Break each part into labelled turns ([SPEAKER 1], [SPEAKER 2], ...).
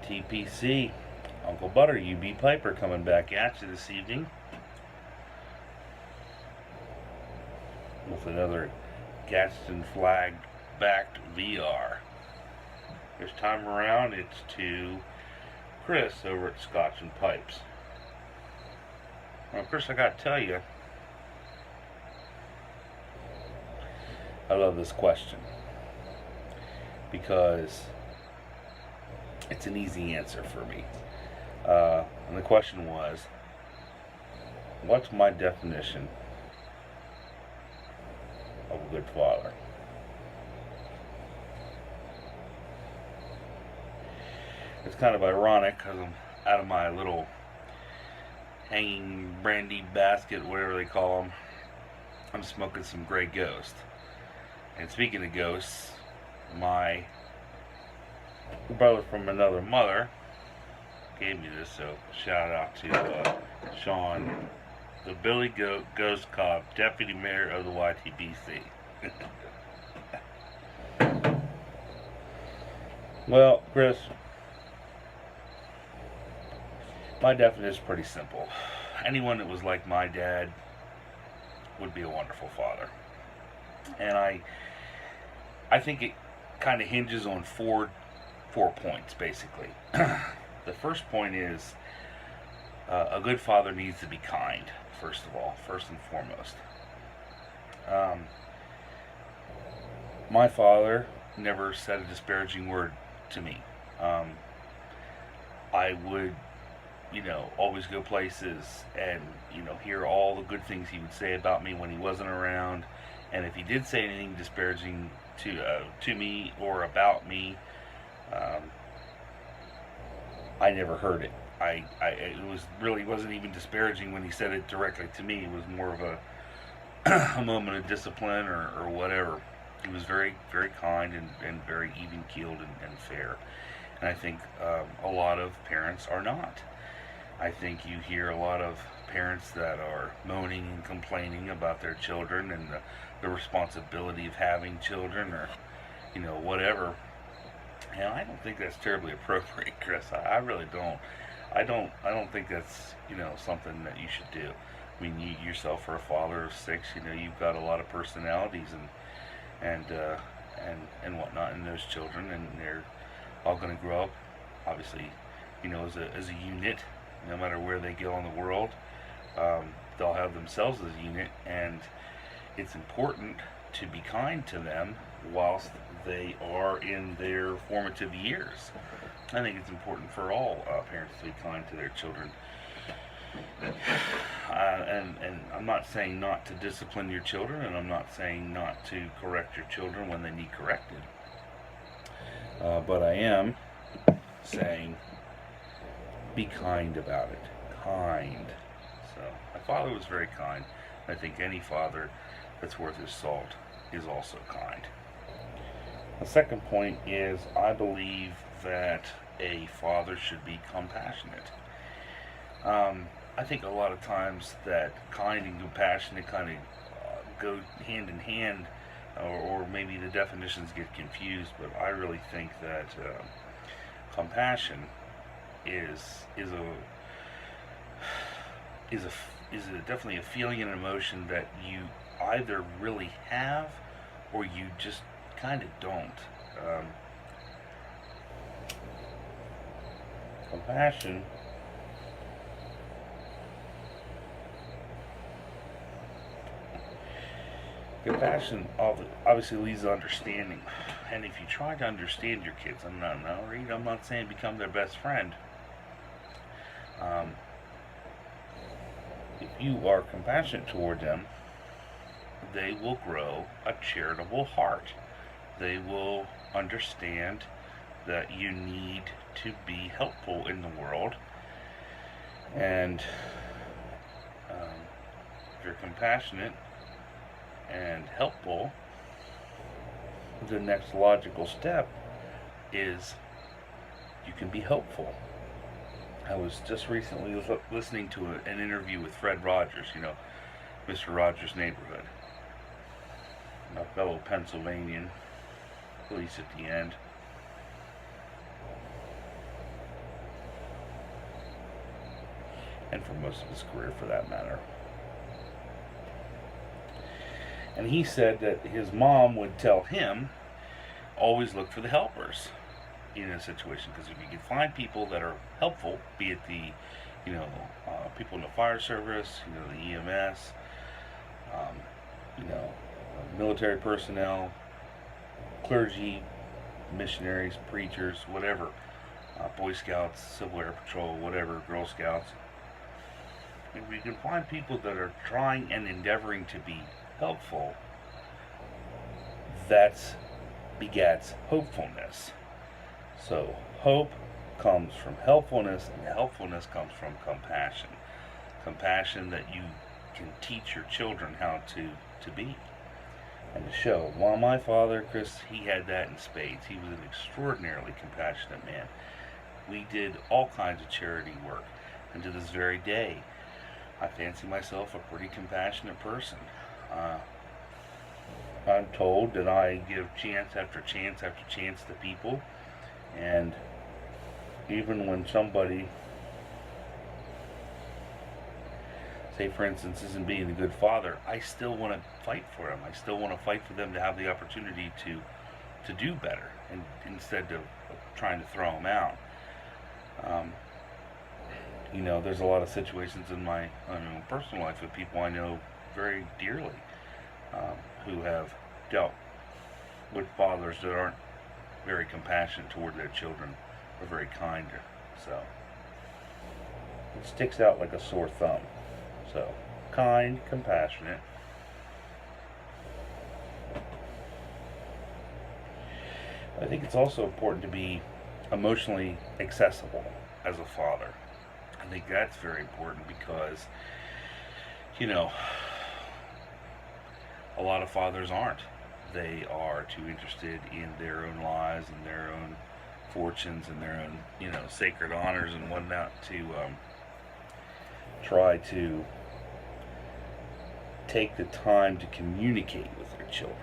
[SPEAKER 1] YTPC. Uncle Butter, UB Piper, coming back at you this evening with another Gadsden flag backed VR. This time around, it's to Chris over at Scotch and Pipes. Now, Chris, I gotta tell you, I love this question because it's an easy answer for me. And the question was, what's my definition of a good father? It's kind of ironic because I'm out of my little hanging brandy basket, whatever they call them. I'm smoking some Grey Ghost. And speaking of ghosts, my brother from another mother gave me this, so shout out to Sean, the Billy Ghost Cop, Deputy Mayor of the YTBC. Well, Chris, my definition is pretty simple. Anyone that was like my dad would be a wonderful father. And I think it kind of hinges on four points, basically. The first point is a good father needs to be kind, first of all, first and foremost. My father never said a disparaging word to me. I would, always go places and, hear all the good things he would say about me when he wasn't around. And if he did say anything disparaging to me or about me, I never heard it. It wasn't even disparaging when he said it directly to me. It was more of a moment of discipline or whatever. He was very, very kind and very even-keeled and fair. And I think a lot of parents are not. I think you hear a lot of parents that are moaning and complaining about their children and the responsibility of having children or, whatever. And I don't think that's terribly appropriate, Chris. I really don't. I don't think that's, something that you should do. I mean, you yourself are a father of 6, you've got a lot of personalities and whatnot in those children, and they're all going to grow up, obviously, as a unit. No matter where they go in the world, they'll have themselves as a unit, and it's important to be kind to them whilst they are in their formative years. I think it's important for all parents to be kind to their children. And I'm not saying not to discipline your children, and I'm not saying not to correct your children when they need corrected. But I am saying be kind about it. Kind. So, my father was very kind. I think any father that's worth his salt is also kind. The second point is I believe that a father should be compassionate. I think a lot of times that kind and compassionate kind of go hand in hand, or maybe the definitions get confused, but I really think that compassion is definitely a feeling and an emotion that you either really have or you just kind of don't. Compassion obviously leads to understanding, and if you try to understand your kids, I'm not saying become their best friend. If you are compassionate toward them, they will grow a charitable heart. They will understand that you need to be helpful in the world, and if you're compassionate and helpful, the next logical step is you can be helpful. I was just recently listening to an interview with Fred Rogers, Mr. Rogers' Neighborhood, a fellow Pennsylvanian, police at the end. and for most of his career for that matter. And he said that his mom would tell him, always look for the helpers in a situation, because if you can find people that are helpful, be it the, people in the fire service, the EMS, um, military personnel, clergy, missionaries, preachers, whatever, Boy Scouts, Civil Air Patrol, whatever, Girl Scouts. If we can find people that are trying and endeavoring to be helpful, that begets hopefulness. So hope comes from helpfulness, and helpfulness comes from compassion. Compassion that you can teach your children how to be and to show. While my father, Chris, he had that in spades. He was an extraordinarily compassionate man. We did all kinds of charity work, and to this very day, I fancy myself a pretty compassionate person. I'm told that I give chance after chance after chance to people, and even when somebody, say for instance, isn't being a good father, I still want to fight for them. I still want to fight for them to have the opportunity to do better, and instead of trying to throw them out. There's a lot of situations in my personal life with people I know very dearly, who have dealt with fathers that aren't very compassionate toward their children or very kind. So it sticks out like a sore thumb. So kind, compassionate. I think it's also important to be emotionally accessible as a father. I think that's very important because, a lot of fathers aren't. They are too interested in their own lives and their own fortunes and their own, sacred honors and whatnot to try to take the time to communicate with their children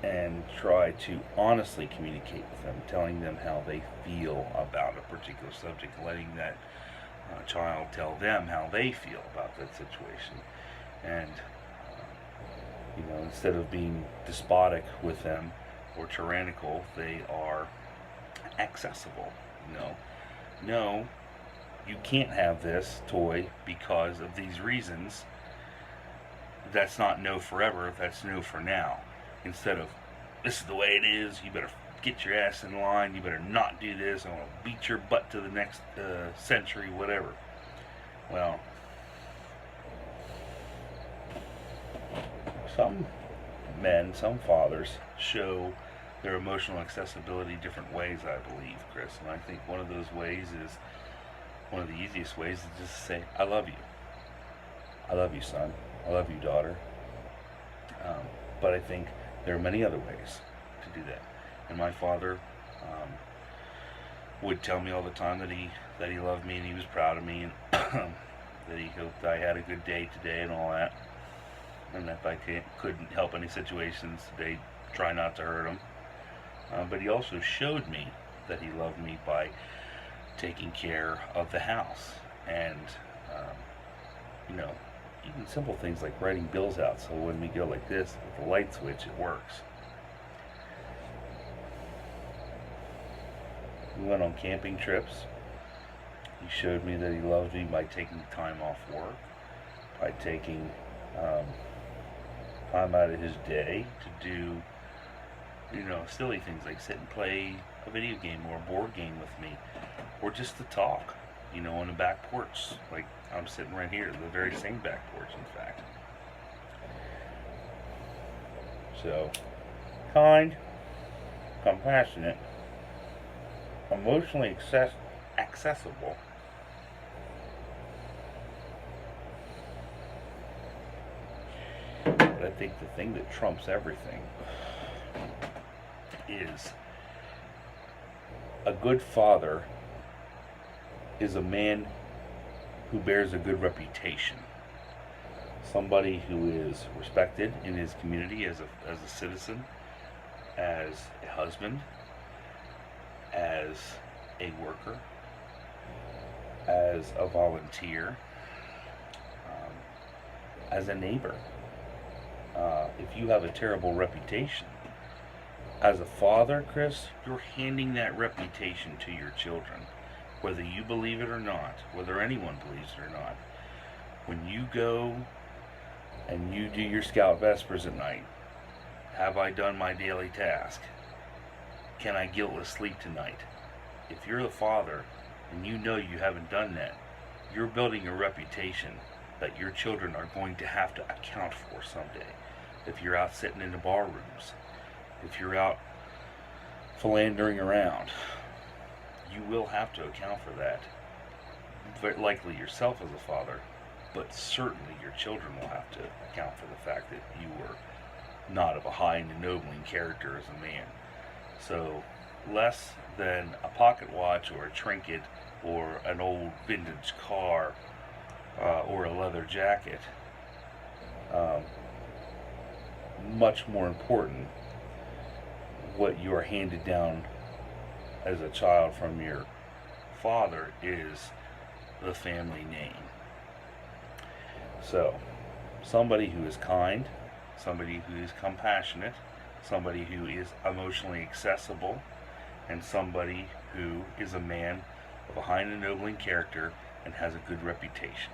[SPEAKER 1] and try to honestly communicate with them, telling them how they feel about a particular subject, letting that child tell them how they feel about that situation. And instead of being despotic with them or tyrannical, they are accessible. No, you can't have this toy because of these reasons. That's not no forever, that's no for now. Instead of, this is the way it is, you better get your ass in line, you better not do this, I want to beat your butt to the next century, whatever. Well, some men, some fathers show their emotional accessibility different ways, I believe, Chris. And I think one of those ways is, one of the easiest ways is just to say, I love you. I love you, son. I love you, daughter. But I think there are many other ways to do that. And my father would tell me all the time that he loved me and he was proud of me, and that he hoped I had a good day today and all that. And if I couldn't help any situations today, try not to hurt him. But he also showed me that he loved me by taking care of the house, and even simple things like writing bills out, so when we go like this with the light switch, it works. We went on camping trips. He showed me that he loved me by taking time off work, by taking time out of his day to do silly things like sit and play a video game or a board game with me, or just to talk on the back porch, like I'm sitting right here, the very same back porch, in fact. So, kind, compassionate, emotionally accessible, but I think the thing that trumps everything is a good father is a man who bears a good reputation. Somebody who is respected in his community as a citizen, as a husband, as a worker, as a volunteer, as a neighbor. If you have a terrible reputation as a father, Chris, you're handing that reputation to your children, whether you believe it or not, whether anyone believes it or not. When you go and you do your scout vespers at night, have I done my daily task? Can I guiltless sleep tonight? If you're the father and you know you haven't done that, you're building a reputation that your children are going to have to account for someday. If you're out sitting in the bar rooms, if you're out philandering around, you will have to account for that. Very likely yourself as a father, but certainly your children will have to account for the fact that you were not of a high and ennobling character as a man. So, less than a pocket watch or a trinket or an old vintage car or a leather jacket. Much more important, what you are handed down as a child from your father is the family name. So, somebody who is kind, somebody who is compassionate, somebody who is emotionally accessible, and somebody who is a man of a high and ennobling character and has a good reputation.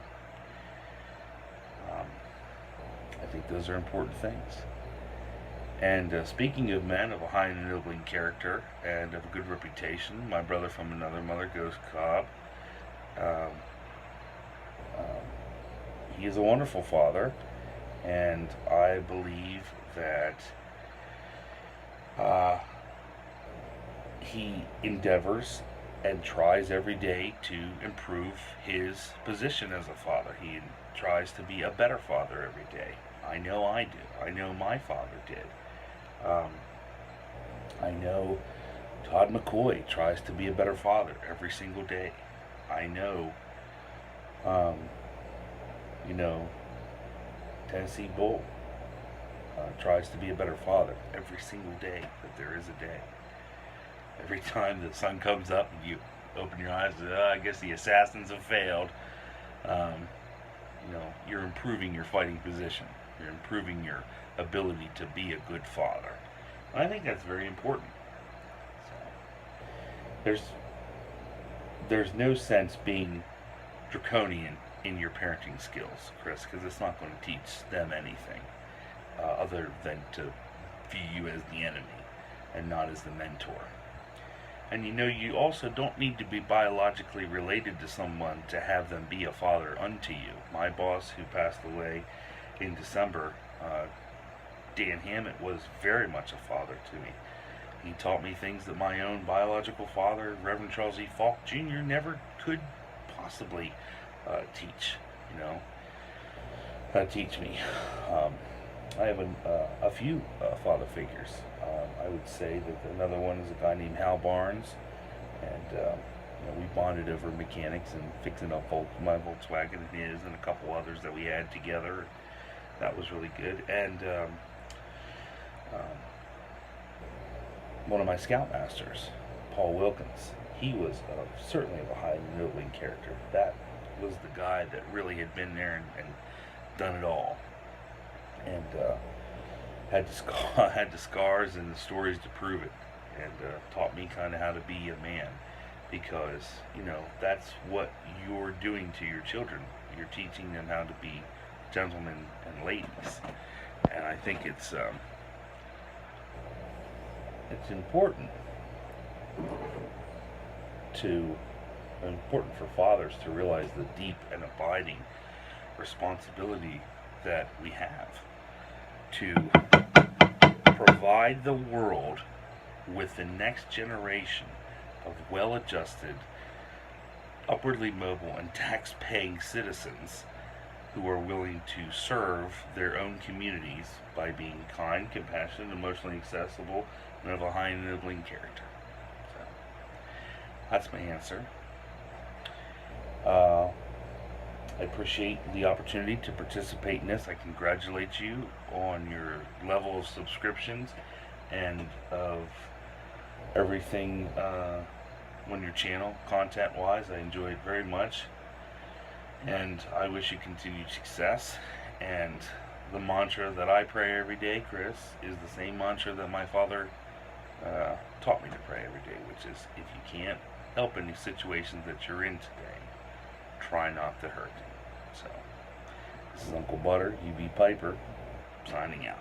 [SPEAKER 1] I think those are important things. And speaking of men of a high and ennobling character and of a good reputation, my brother from another mother, Ghost Cobb, he is a wonderful father, and I believe that he endeavors and tries every day to improve his position as a father. He tries to be a better father every day. I know I do. I know my father did. I know Todd McCoy tries to be a better father every single day. I know, Tennessee Bull tries to be a better father every single day that there is a day. Every time the sun comes up and you open your eyes, I guess the assassins have failed. You're improving your fighting position. You're improving your ability to be a good father. And I think that's very important. So, there's no sense being draconian in your parenting skills, Chris, because it's not going to teach them anything other than to view you as the enemy and not as the mentor. And you also don't need to be biologically related to someone to have them be a father unto you. My boss, who passed away in December, Dan Hammett, was very much a father to me. He taught me things that my own biological father, Reverend Charles E. Falk Jr., never could possibly teach me. I have a few father figures. I would say that another one is a guy named Hal Barnes, and we bonded over mechanics and fixing up my Volkswagen and his, and a couple others that we had together. That was really good. And one of my scoutmasters, Paul Wilkins, he was certainly of a high and ennobling character. That was the guy that really had been there and done it all, and had the scars and the stories to prove it, and taught me kind of how to be a man, because that's what you're doing to your children. You're teaching them how to be gentlemen and ladies, and I think it's important for fathers to realize the deep and abiding responsibility that we have to provide the world with the next generation of well-adjusted, upwardly mobile, and tax-paying citizens who are willing to serve their own communities by being kind, compassionate, emotionally accessible, and of a high and ennobling character. So, that's my answer. I appreciate the opportunity to participate in this. I congratulate you on your level of subscriptions and of everything on your channel, content-wise. I enjoy it very much, and I wish you continued success. And the mantra that I pray every day, Chris, is the same mantra that my father taught me to pray every day, which is, if you can't help any situations that you're in today, try not to hurt. So, this is Uncle Butter, UB Piper, signing out.